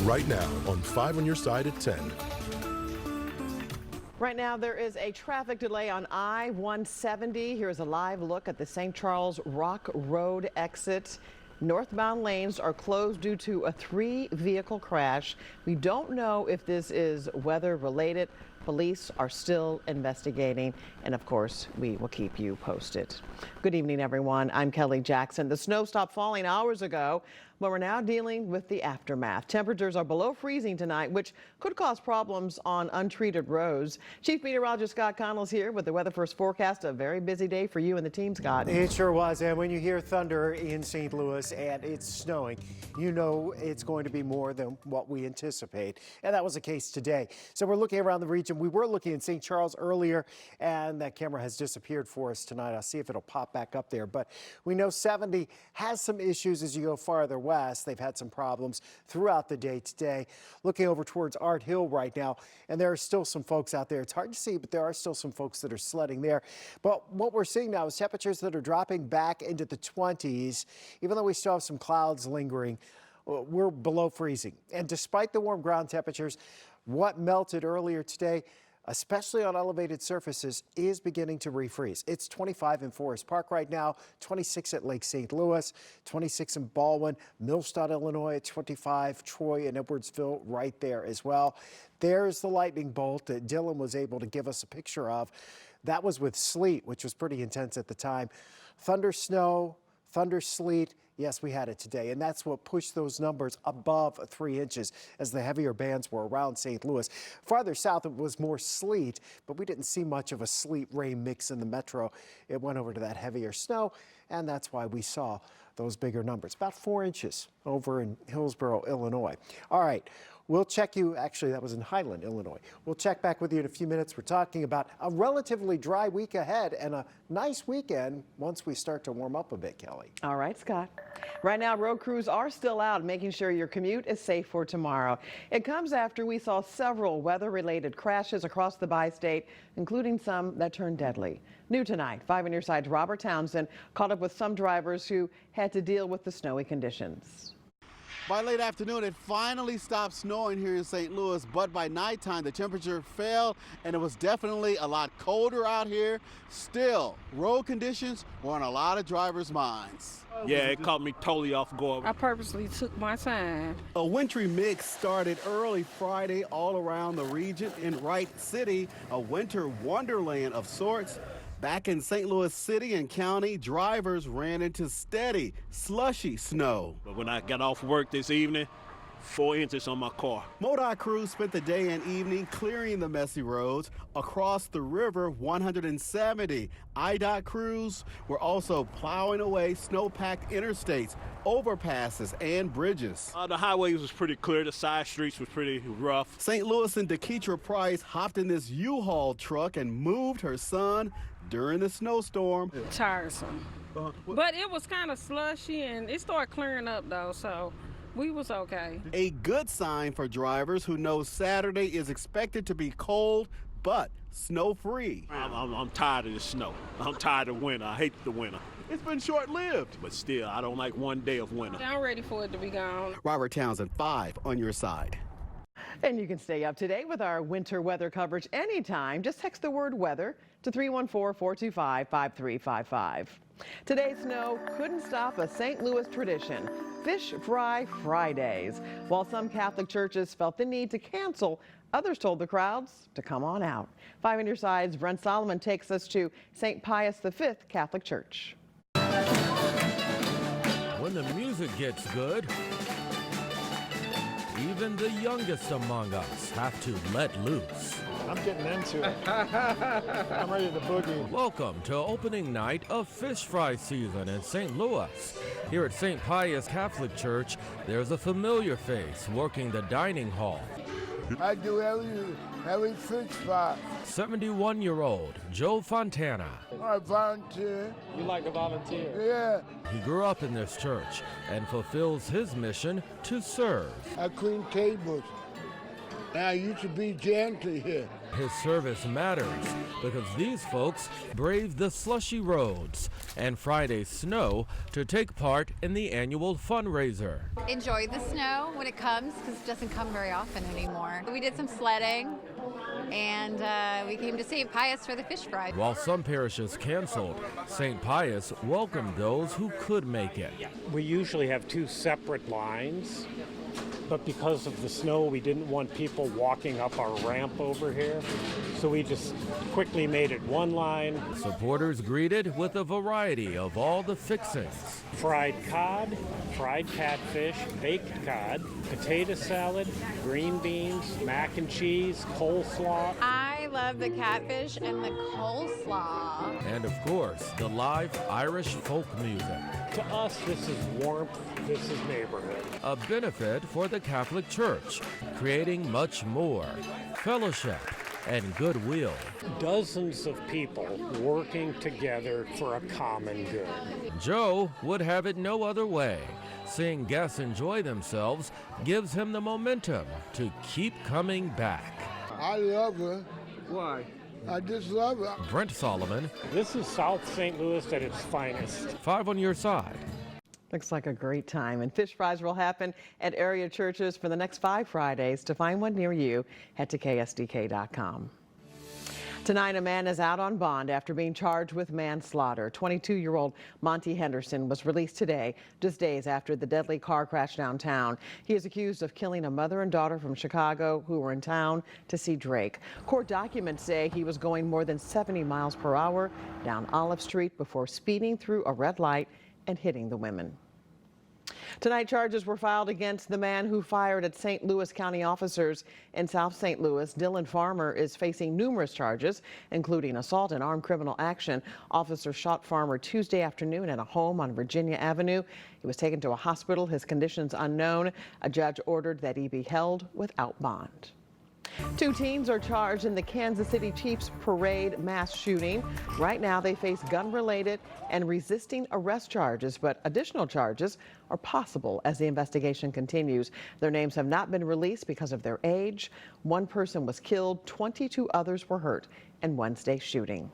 right now on 5 on your side at 10. Right now, there is a traffic delay on I-170. Here's a live look at the St. Charles Rock Road exit. Northbound lanes are closed due to a 3-vehicle crash. We don't know if this is weather related. Police are still investigating, and of course, we will keep you posted. Good evening, everyone. I'm Kelly Jackson. The snow stopped falling hours ago, but we're now dealing with the aftermath. Temperatures are below freezing tonight, which could cause problems on untreated roads. Chief Meteorologist Scott Connell's here with the Weather First forecast. A very busy day for you and the team, Scott. It sure was, and when you hear thunder in St. Louis and it's snowing, you know it's going to be more than what we anticipate, and that was the case today. So we're looking around the region. We were looking in St. Charles earlier, and that camera has disappeared for us tonight. I'll see if it'll pop back up there, but we know 70 has some issues as you go farther west. They've had some problems throughout the day today. Looking over towards Art Hill right now, and there are still some folks out there. It's hard to see, but there are still some folks that are sledding there. But what we're seeing now is temperatures that are dropping back into the 20s, even though we still have some clouds lingering. We're below freezing. And despite the warm ground temperatures, what melted earlier today, especially on elevated surfaces, is beginning to refreeze. It's 25 in Forest Park right now, 26 at Lake St. Louis, 26 in Baldwin, Millstadt, Illinois at 25, Troy and Edwardsville right there as well. There's the lightning bolt that Dylan was able to give us a picture of. That was with sleet, which was pretty intense at the time. Thunder snow, thunder sleet. Yes, we had it today, and that's what pushed those numbers above 3 inches as the heavier bands were around St. Louis. Farther south, it was more sleet, but we didn't see much of a sleet-rain mix in the metro. It went over to that heavier snow, and that's why we saw those bigger numbers, about 4 inches over in Hillsborough, Illinois. All right. We'll check you, actually that was in Highland, Illinois. We'll check back with you in a few minutes. We're talking about a relatively dry week ahead and a nice weekend once we start to warm up a bit, Kelly. All right, Scott. Right now, road crews are still out making sure your commute is safe for tomorrow. It comes after we saw several weather-related crashes across the bi-state, including some that turned deadly. New tonight, 5 on your side's Robert Townsend caught up with some drivers who had to deal with the snowy conditions. By late afternoon, it finally stopped snowing here in St. Louis, but by nighttime, the temperature fell, and it was definitely a lot colder out here. Still, road conditions were on a lot of drivers' minds. Yeah, it caught me totally off guard. I purposely took my time. A wintry mix started early Friday all around the region. In Wright City, a winter wonderland of sorts. Back in St. Louis City and County, drivers ran into steady, slushy snow. But when I got off work this evening, 4 inches on my car. MoDOT crews spent the day and evening clearing the messy roads. Across the river, 170 IDOT crews were also plowing away snow-packed interstates, overpasses, and bridges. The highways was pretty clear. The side streets was pretty rough. St. Louis and Deketra Price hopped in this U-Haul truck and moved her son during the snowstorm. Tiresome. But it was kind of slushy, and it started clearing up, though, so we was okay. A good sign for drivers who know Saturday is expected to be cold, but snow-free. I'm tired of the snow. I'm tired of winter. I hate the winter. It's been short-lived. But still, I don't like one day of winter. I'm ready for it to be gone. Robert Townsend, 5 on your side. And you can stay up to date with our winter weather coverage anytime. Just text the word weather to 314-425-5355. Today's snow couldn't stop a St. Louis tradition, Fish Fry Fridays. While some Catholic churches felt the need to cancel, others told the crowds to come on out. 5 on your side's Brent Solomon takes us to St. Pius V Catholic Church. When the music gets good, even the youngest among us have to let loose. I'm getting into it. I'm ready to boogie. Welcome to opening night of fish fry season in St. Louis. Here at St. Pius Catholic Church, there's a familiar face working the dining hall. I do every fish fry. 71-year-old Joe Fontana. I volunteer. You like to volunteer? Yeah. He grew up in this church and fulfills his mission to serve. I clean tables. I used to be janitor here. His service matters because these folks braved the slushy roads and Friday's snow to take part in the annual fundraiser. Enjoy the snow when it comes because it doesn't come very often anymore. We did some sledding and we came to St. Pius for the fish fry. While some parishes canceled, St. Pius welcomed those who could make it. We usually have two separate lines, but because of the snow, we didn't want people walking up our ramp over here, so we just quickly made it one line. Supporters greeted with a variety of all the fixings. Fried cod, fried catfish, baked cod, potato salad, green beans, mac and cheese, coleslaw. I love the catfish and the coleslaw. And of course, the live Irish folk music. To us, this is warmth, this is neighborhood. A benefit for the Catholic Church, creating much more fellowship and goodwill. Dozens of people working together for a common good. Joe would have it no other way. Seeing guests enjoy themselves gives him the momentum to keep coming back. I love her. Why? I just love her. Brent Solomon, This is South St. Louis at its finest. 5 on your side. Looks like a great time. And fish fries will happen at area churches for the next 5 Fridays. To find one near you, head to KSDK.com. Tonight, a man is out on bond after being charged with manslaughter. 22-year-old Monty Henderson was released today, just days after the deadly car crash downtown. He is accused of killing a mother and daughter from Chicago who were in town to see Drake. Court documents say he was going more than 70 miles per hour down Olive Street before speeding through a red light and hitting the women. Tonight, charges were filed against the man who fired at St. Louis County officers in South St. Louis. Dylan Farmer is facing numerous charges, including assault and armed criminal action. Officers shot Farmer Tuesday afternoon at a home on Virginia Avenue. He was taken to a hospital. His conditions unknown. A judge ordered that he be held without bond. 2 teens are charged in the Kansas City Chiefs parade mass shooting. Right now, they face gun-related and resisting arrest charges, but additional charges are possible as the investigation continues. Their names have not been released because of their age. 1 person was killed, 22 others were hurt in Wednesday's shooting.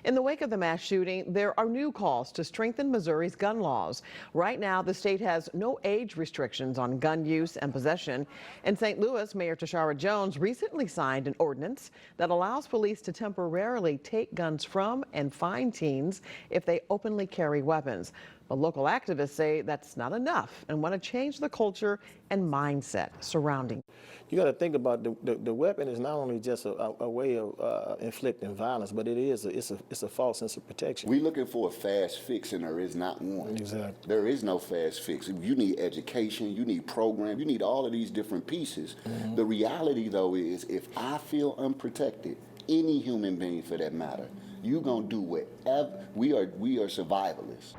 In the wake of the mass shooting, there are new calls to strengthen Missouri's gun laws. Right now, the state has no age restrictions on gun use and possession. In St. Louis, Mayor Tashara Jones recently signed an ordinance that allows police to temporarily take guns from and fine teens if they openly carry weapons. But local activists say that's not enough and want to change the culture and mindset surrounding. You got to think about the weapon is not only just a way of inflicting violence, but it's a false sense of protection. We're looking for a fast fix, and there is not one. Exactly. There is no fast fix. You need education, you need program, you need all of these different pieces. Mm-hmm. The reality, though, is if I feel unprotected, any human being for that matter, you're going to do whatever. We are survivalists.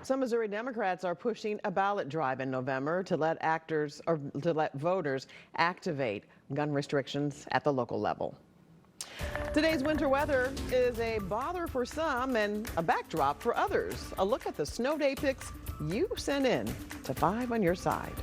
Some Missouri Democrats are pushing a ballot drive in November to let voters activate gun restrictions at the local level. Today's winter weather is a bother for some and a backdrop for others. A look at the snow day pics you sent in to 5 on your side.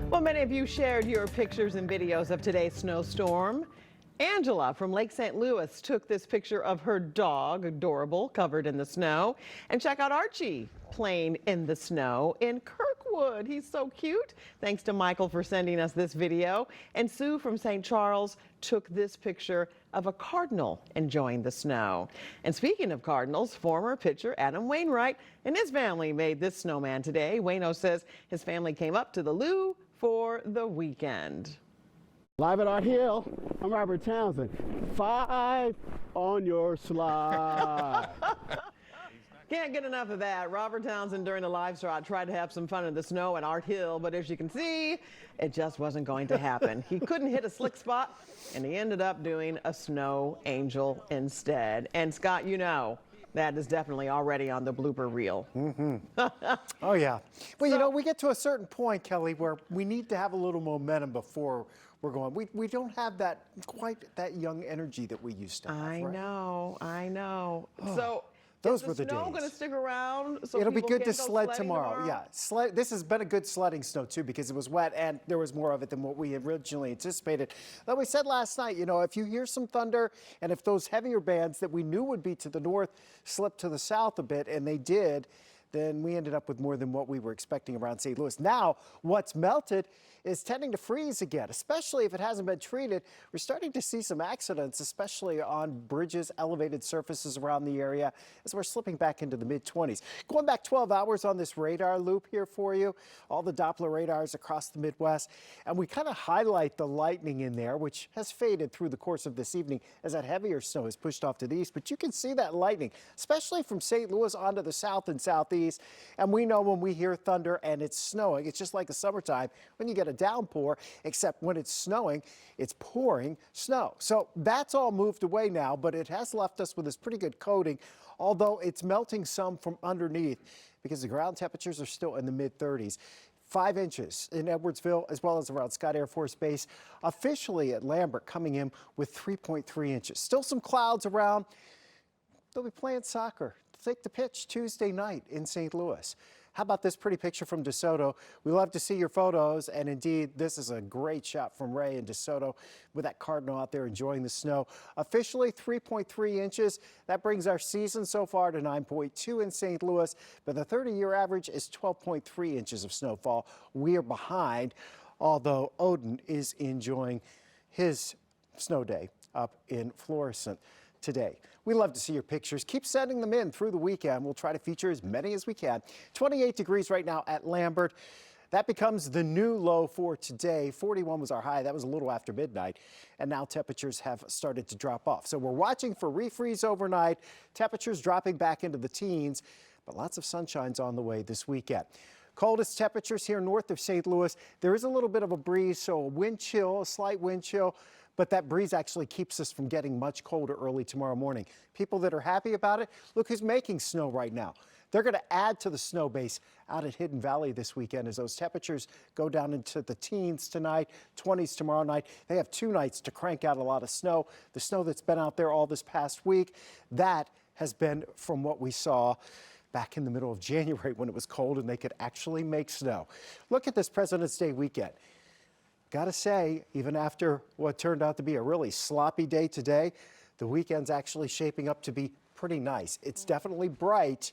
Well, many of you shared your pictures and videos of today's snowstorm. Angela from Lake St. Louis took this picture of her dog, adorable, covered in the snow. And check out Archie playing in the snow in Kirkwood. He's so cute. Thanks to Michael for sending us this video. And Sue from St. Charles took this picture of a cardinal enjoying the snow. And speaking of cardinals, former pitcher Adam Wainwright and his family made this snowman today. Wayno says his family came up to the Lou for the weekend. Live at Art Hill, I'm Robert Townsend. 5 on your slide. Can't get enough of that. Robert Townsend during the live shot tried to have some fun in the snow at Art Hill, but as you can see, it just wasn't going to happen. He couldn't hit a slick spot, and he ended up doing a snow angel instead. And Scott, you know, That is definitely already on the blooper reel. Oh, yeah. Well, you know, we get to a certain point, Kelly, where we need to have a little momentum before we're going. We don't have that quite that young energy that we used to have. I right? know. So those is were the the snow days. going to stick around? So It'll be people good can to go sled sledding tomorrow. Yeah, this has been a good sledding snow too because it was wet and there was more of it than what we originally anticipated. Like we said last night, you know, if you hear some thunder and if those heavier bands that we knew would be to the north slip to the south a bit, and they did, then we ended up with more than what we were expecting around St. Louis. Now, what's melted is tending to freeze again, especially if it hasn't been treated. We're starting to see some accidents, especially on bridges, elevated surfaces around the area, as we're slipping back into the mid-20s. Going back 12 hours on this radar loop here for you, all the Doppler radars across the Midwest, and we kind of highlight the lightning in there, which has faded through the course of this evening as that heavier snow is pushed off to the east. But you can see that lightning, especially from St. Louis onto the south and southeast. And we know when we hear thunder and it's snowing, it's just like the summertime when you get a downpour, except when it's snowing, it's pouring snow. So that's all moved away now, but it has left us with this pretty good coating, although it's melting some from underneath because the ground temperatures are still in the mid-30s. 5 inches in Edwardsville, as well as around Scott Air Force Base. Officially at Lambert coming in with 3.3 inches. Still some clouds around. They'll be playing soccer. Take the pitch Tuesday night in St. Louis. How about this pretty picture from DeSoto? We love to see your photos, and indeed, this is a great shot from Ray and DeSoto with that Cardinal out there enjoying the snow. Officially 3.3 inches. That brings our season so far to 9.2 in St. Louis, but the 30-year average is 12.3 inches of snowfall. We are behind, although Odin is enjoying his snow day up in Florissant today. We love to see your pictures. Keep sending them in through the weekend. We'll try to feature as many as we can. 28 degrees right now at Lambert. That becomes the new low for today. 41 was our high. That was a little after midnight. And now temperatures have started to drop off. So we're watching for refreeze overnight. Temperatures dropping back into the teens, but lots of sunshine's on the way this weekend. Coldest temperatures here north of St. Louis. There is a little bit of a breeze, so a wind chill, a slight wind chill. But that breeze actually keeps us from getting much colder early tomorrow morning. People that are happy about it, look who's making snow right now. They're going to add to the snow base out at Hidden Valley this weekend as those temperatures go down into the teens tonight, 20s tomorrow night. They have 2 nights to crank out a lot of snow. The snow that's been out there all this past week, that has been from what we saw back in the middle of January when it was cold and they could actually make snow. Look at this President's Day weekend. Gotta say, even after what turned out to be a really sloppy day today, the weekend's actually shaping up to be pretty nice. It's definitely bright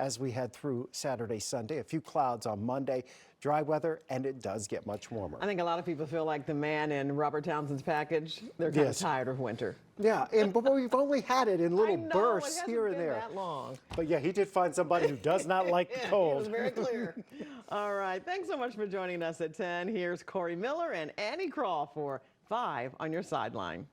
as we head through Saturday, Sunday. A few clouds on Monday, dry weather, and it does get much warmer. I think a lot of people feel like the man in Robert Townsend's package. They're kind of tired of winter. Yeah, but we've only had it in little bursts here and there. That long. But yeah, he did find somebody who does not like the cold. It was very clear. All right, thanks so much for joining us at 10. Here's Corey Miller and Annie Craw for 5 on your sideline.